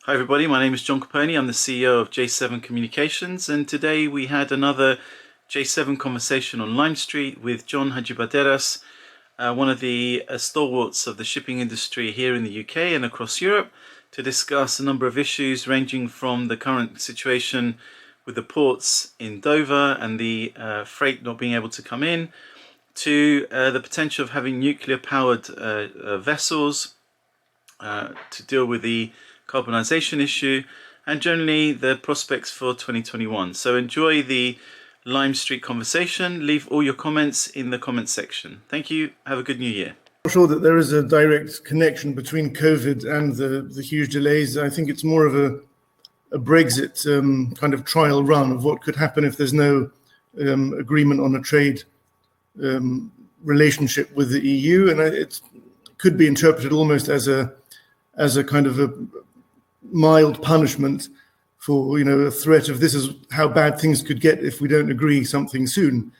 Hi everybody, my name is John Kaponi. I'm the CEO of J7 Communications, and today we had another J7 conversation on Lime Street with John Hadjipateras, one of the stalwarts of the shipping industry here in the UK and across Europe, to discuss a number of issues ranging from the current situation with the ports in Dover and the freight not being able to come in, to the potential of having nuclear-powered vessels to deal with the carbonisation issue, and generally the prospects for 2021. So enjoy the Lime Street conversation. Leave all your comments in the comments section. Thank you. Have a good new year. I'm sure that there is a direct connection between COVID and the huge delays. I think it's more of a Brexit kind of trial run of what could happen if there's no agreement on a trade relationship with the EU, and it could be interpreted almost as a kind of a mild punishment for a threat of this is how bad things could get if we don't agree something soon.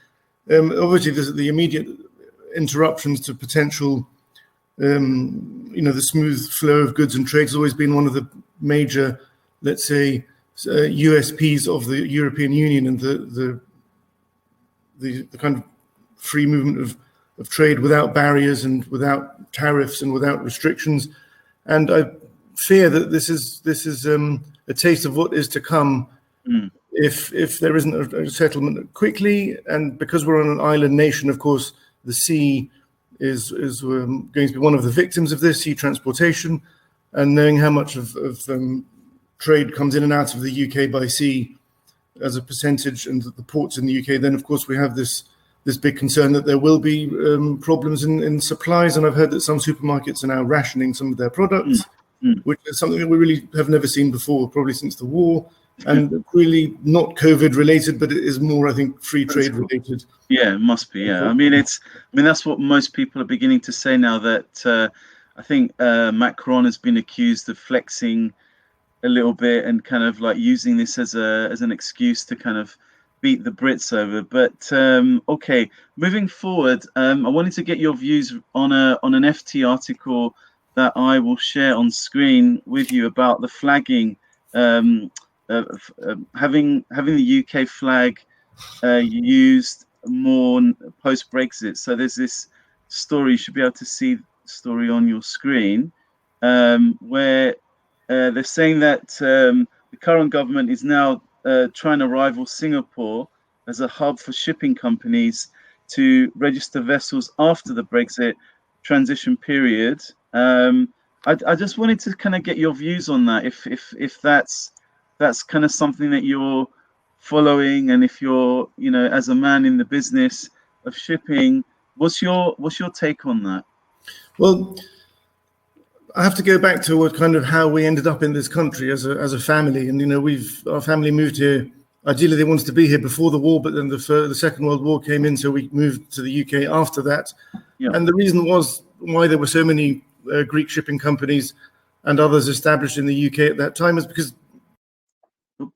Obviously, there's the immediate interruptions to potential, the smooth flow of goods and trade has always been one of the major, let's say, USPs of the European Union, and the kind of free movement of trade without barriers and without tariffs and without restrictions. And I fear that this is a taste of what is to come if there isn't a settlement quickly. And because we're on an island nation, of course, the sea is going to be one of the victims of this, sea transportation, and knowing how much of trade comes in and out of the UK by sea as a percentage, and the ports in the UK, then of course we have this big concern that there will be problems in supplies. And I've heard that some supermarkets are now rationing some of their products, which is something that we really have never seen before, probably since the war, and really not COVID related, but it is more, I think, free trade related. Yeah, it must be. Yeah, I mean that's what most people are beginning to say now. That I think Macron has been accused of flexing a little bit and kind of like using this as an excuse to kind of beat the Brits over. But okay, moving forward, I wanted to get your views on an FT article that I will share on screen with you about the flagging, having the UK flag used more post Brexit. So there's this story, you should be able to see the story on your screen, where they're saying that the current government is now trying to rival Singapore as a hub for shipping companies to register vessels after the Brexit transition period. I just wanted to kind of get your views on that, if that's kind of something that you're following, and if you're, as a man in the business of shipping, what's your take on that? Well, I have to go back to how we ended up in this country as a family, and our family moved here. Ideally, they wanted to be here before the war, but then the Second World War came in, so we moved to the UK after that. Yeah. And the reason was why there were so many Greek shipping companies and others established in the UK at that time is because the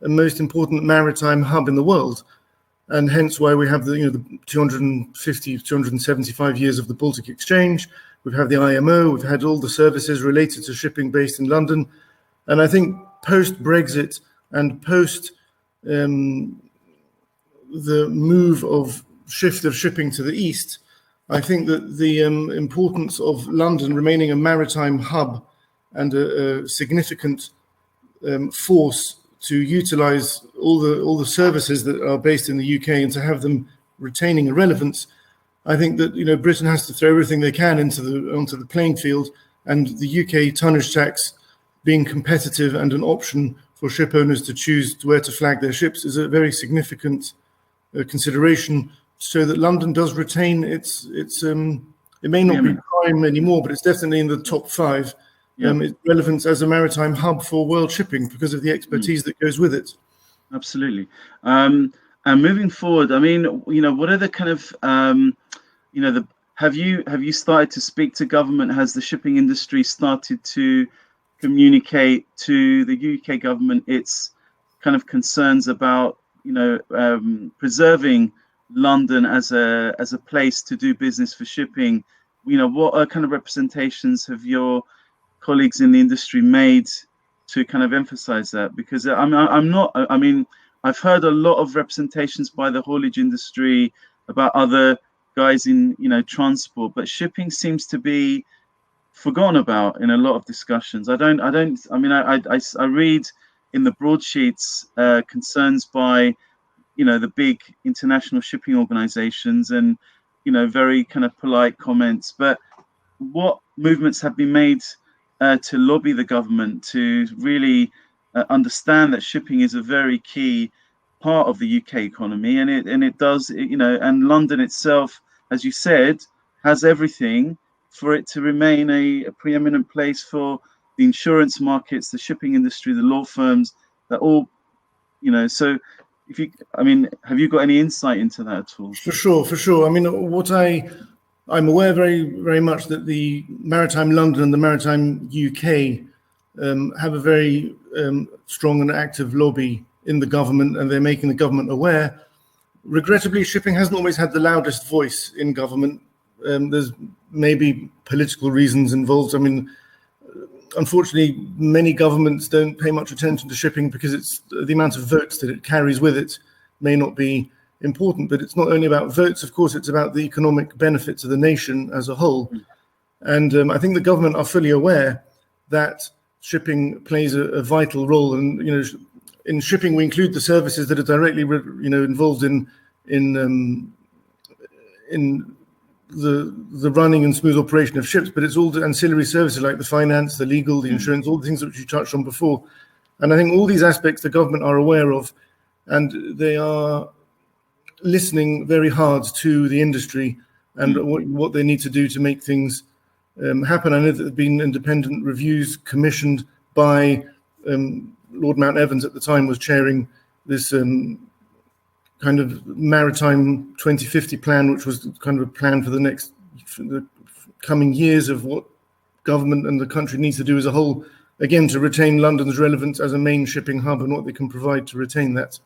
most important maritime hub in the world, and hence why we have the 250, 275 years of the Baltic Exchange. We've had the IMO, we've had all the services related to shipping based in London. And I think post-Brexit and post the move of shift of shipping to the east, I think that the importance of London remaining a maritime hub and a significant force to utilize all the services that are based in the UK and to have them retaining a relevance, I think that Britain has to throw everything they can onto the playing field, and the UK tonnage tax being competitive and an option for ship owners to choose where to flag their ships is a very significant consideration, so that London does retain its it may not be prime anymore, but it's definitely in the top 5. Its relevance as a maritime hub for world shipping because of the expertise that goes with it. Absolutely. And moving forward, I mean, what are the kind of have you started to speak to government? Has the shipping industry started to communicate to the UK government its kind of concerns about preserving London as a place to do business for shipping? What kind of representations have your colleagues in the industry made to kind of emphasize that, because I'm not. I mean, I've heard a lot of representations by the haulage industry about other guys in transport, but shipping seems to be forgotten about in a lot of discussions. I mean, I read in the broadsheets concerns by the big international shipping organizations, and very kind of polite comments, but what movements have been made to lobby the government to really understand that shipping is a very key part of the UK economy, and it does, and London itself, as you said, has everything for it to remain a preeminent place for the insurance markets, the shipping industry, the law firms, that all, so if you, I mean, have you got any insight into that at all? For sure, for sure. I mean, I'm aware very, very much that the Maritime London and the Maritime UK have a very strong and active lobby in the government, and they're making the government aware. Regrettably, shipping hasn't always had the loudest voice in government. There's maybe political reasons involved. I mean, unfortunately, many governments don't pay much attention to shipping because it's the amount of votes that it carries with it may not be important. But it's not only about votes, of course, it's about the economic benefits of the nation as a whole. And I think the government are fully aware that shipping plays a vital role. And in shipping, we include the services that are directly involved in the running and smooth operation of ships, but it's all the ancillary services like the finance, the legal, the insurance, all the things which you touched on before. And I think all these aspects the government are aware of, and they are listening very hard to the industry and what they need to do to make things happen. I know that there have been independent reviews commissioned by Lord Mount Evans at the time was chairing this kind of maritime 2050 plan, which was kind of a plan for the coming years of what government and the country needs to do as a whole, again, to retain London's relevance as a main shipping hub and what they can provide to retain that.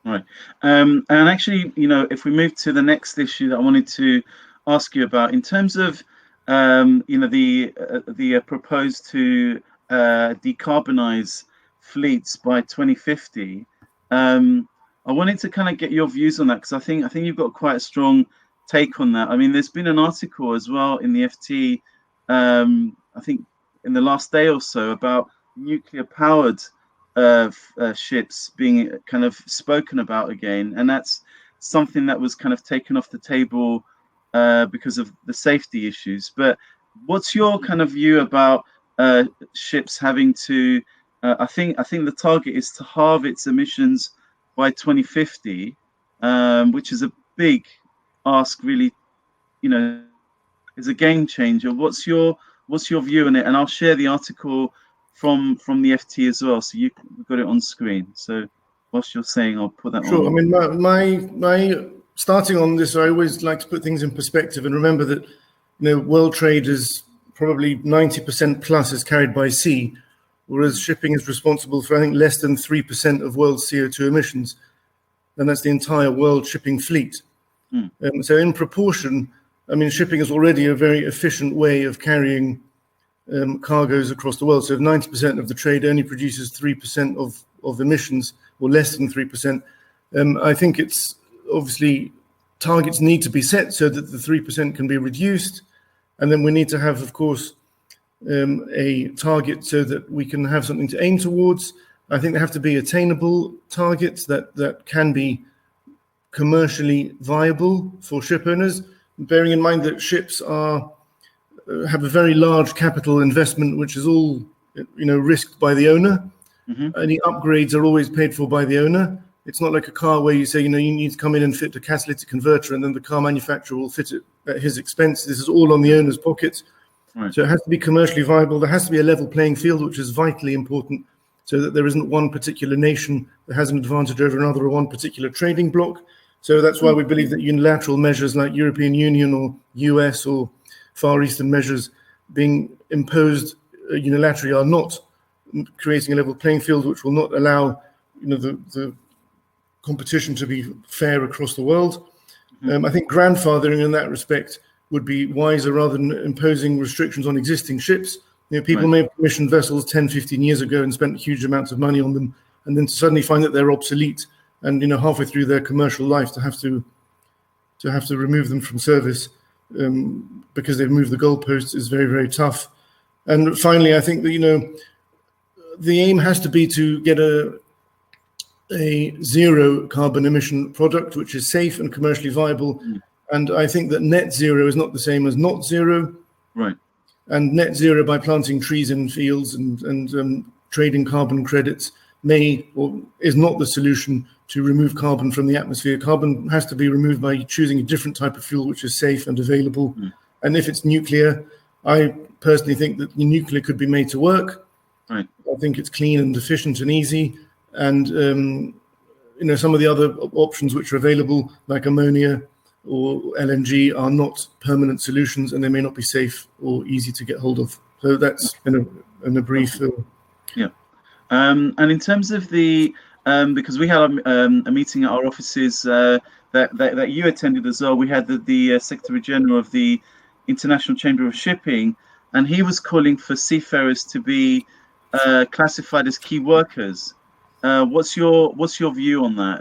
Right. And actually, if we move to the next issue that I wanted to ask you about, in terms of, the proposed to decarbonize fleets by 2050, I wanted to kind of get your views on that, because I think you've got quite a strong take on that. I mean, there's been an article as well in the FT, I think in the last day or so, about nuclear-powered ships being kind of spoken about again, and that's something that was kind of taken off the table because of the safety issues. But what's your kind of view about ships having to? I think the target is to halve its emissions by 2050, which is a big ask, really. Is a game changer. What's your view on it? And I'll share the article from the FT as well, so you've got it on screen. So whilst you're saying, I'll put that on. Sure. I mean, my starting on this, I always like to put things in perspective and remember that world trade is probably 90% plus is carried by sea, whereas shipping is responsible for, I think, less than 3% of world CO2 emissions, and that's the entire world shipping fleet. So in proportion, I mean, shipping is already a very efficient way of carrying cargoes across the world. So if 90% of the trade only produces 3% of emissions, or less than 3%, I think it's obviously targets need to be set so that the 3% can be reduced. And then we need to have, of course, a target so that we can have something to aim towards. I think there have to be attainable targets that can be commercially viable for ship owners, bearing in mind that ships have a very large capital investment, which is all risked by the owner. Any upgrades are always paid for by the owner. It's not like a car where you say, you need to come in and fit a catalytic converter, and then the car manufacturer will fit it at his expense. This is all on the owner's pocket. Right. So it has to be commercially viable. There has to be a level playing field, which is vitally important, so that there isn't one particular nation that has an advantage over another, or one particular trading bloc. So that's why we believe that unilateral measures like European Union or US or Far Eastern measures being imposed unilaterally are not creating a level playing field, which will not allow the competition to be fair across the world. I think grandfathering in that respect would be wiser rather than imposing restrictions on existing ships. People may have commissioned vessels 10, 15 years ago and spent huge amounts of money on them, and then to suddenly find that they're obsolete, and halfway through their commercial life to have to remove them from service because they've moved the goalposts is very, very tough. And finally, I think that the aim has to be to get a zero carbon emission product which is safe and commercially viable. And I think that net zero is not the same as not zero. Right. And net zero by planting trees in fields and trading carbon credits is not the solution to remove carbon from the atmosphere. Carbon has to be removed by choosing a different type of fuel which is safe and available. And if it's nuclear, I personally think that nuclear could be made to work. Right. I think it's clean and efficient and easy. And some of the other options which are available, like ammonia or LNG, are not permanent solutions, and they may not be safe or easy to get hold of. So that's in a brief. And in terms of the, because we had a meeting at our offices that you attended as well. We had the Secretary General of the International Chamber of Shipping, and he was calling for seafarers to be classified as key workers. What's your view on that?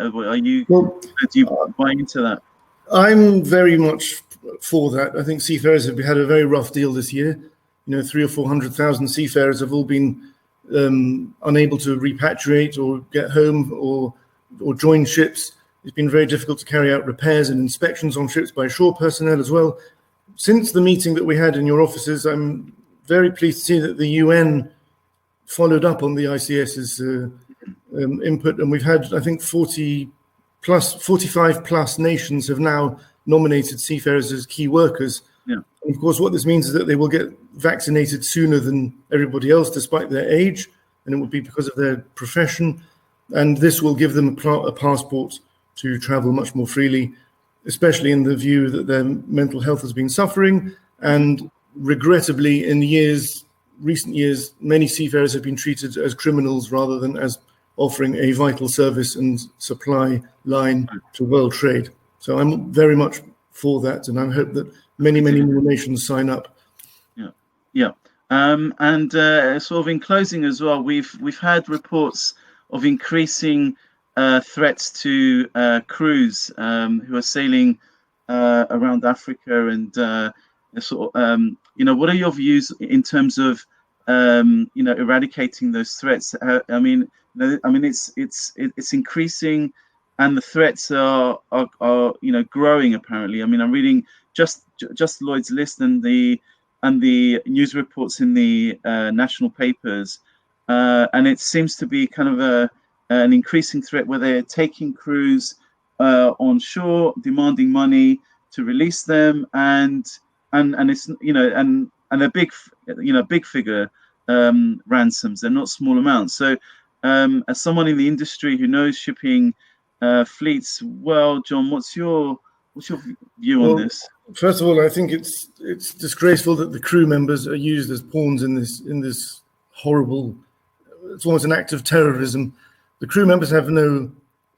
Do you buy into that? I'm very much for that. I think seafarers have had a very rough deal this year. 300,000 or 400,000 seafarers have all been unable to repatriate or get home or join ships. It's been very difficult to carry out repairs and inspections on ships by shore personnel as well. Since the meeting that we had in your offices, I'm very pleased to see that the UN followed up on the ICS's input, and we've had, I think, 45 plus nations have now nominated seafarers as key workers. And of course, what this means is that they will get vaccinated sooner than everybody else, despite their age, and it will be because of their profession. And this will give them a passport to travel much more freely, especially in the view that their mental health has been suffering. And regrettably, in recent years, many seafarers have been treated as criminals rather than as offering a vital service and supply line to world trade. So I'm very much for that, and I hope that many more nations sign up. And sort of in closing as well, we've had reports of increasing threats to crews who are sailing around Africa, and what are your views in terms of eradicating those threats? It's increasing, and the threats are growing apparently. I'm reading just Lloyd's list and the news reports in the national papers, and it seems to be kind of an increasing threat where they're taking crews on shore, demanding money to release them, and it's and they're big figure ransoms. They're not small amounts. So as someone in the industry who knows shipping fleets well, John, what's your view on this? First of all, I think it's disgraceful that the crew members are used as pawns in this horrible. It's almost an act of terrorism. The crew members have no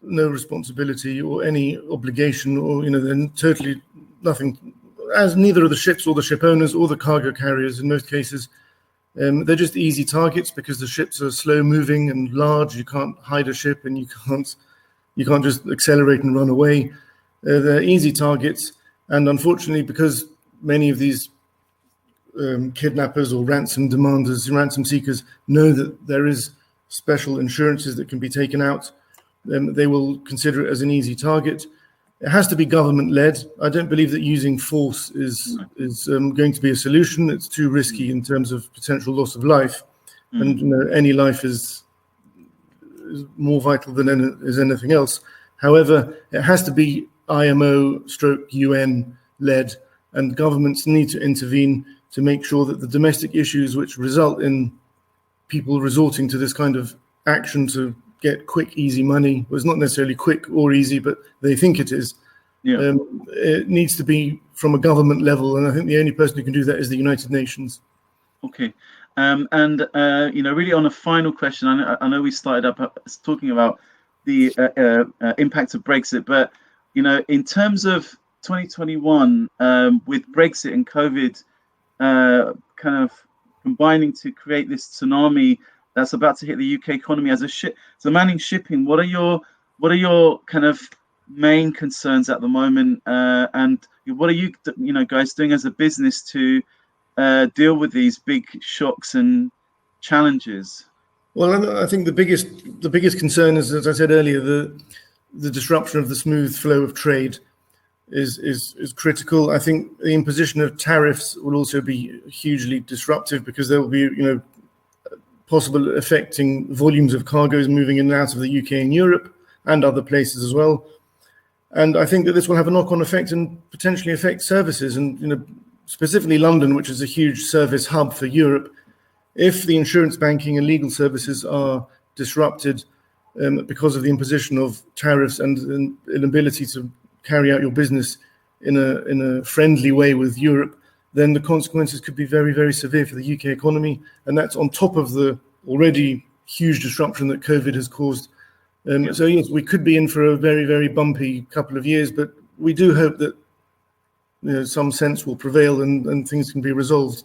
responsibility or any obligation, or they're totally nothing. As neither of the ships or the ship owners or the cargo carriers in most cases. They're just easy targets because the ships are slow moving and large. You can't hide a ship, and you can't just accelerate and run away. They're easy targets, and unfortunately, because many of these kidnappers or ransom seekers know that there is special insurances that can be taken out, they will consider it as an easy target. It has to be government-led. I don't believe that using force is going to be a solution. It's too risky in terms of potential loss of life, and any life is more vital than is anything else. However, it has to be IMO/UN led, and governments need to intervene to make sure that the domestic issues which result in people resorting to this kind of action to get quick, easy money, well, it's not necessarily quick or easy, but they think it is. It needs to be from a government level, and I think the only person who can do that is the United Nations. Okay. Really on a final question, I know we started up talking about the impact of Brexit, but in terms of 2021, with Brexit and COVID kind of combining to create this tsunami that's about to hit the UK economy as a ship. So manning shipping, what are your kind of main concerns at the moment, and what are you guys doing as a business to deal with these big shocks and challenges? Well, I think the biggest concern is, as I said earlier, the disruption of the smooth flow of trade is critical. I think the imposition of tariffs will also be hugely disruptive, because there will be, possible affecting volumes of cargoes moving in and out of the UK and Europe and other places as well. And I think that this will have a knock-on effect and potentially affect services, and specifically London, which is a huge service hub for Europe. If the insurance, banking, and legal services are disrupted because of the imposition of tariffs and an inability to carry out your business in a friendly way with Europe, then the consequences could be very, very severe for the UK economy. And that's on top of the already huge disruption that COVID has caused. So yes, we could be in for a very, very bumpy couple of years, but we do hope that some sense will prevail and things can be resolved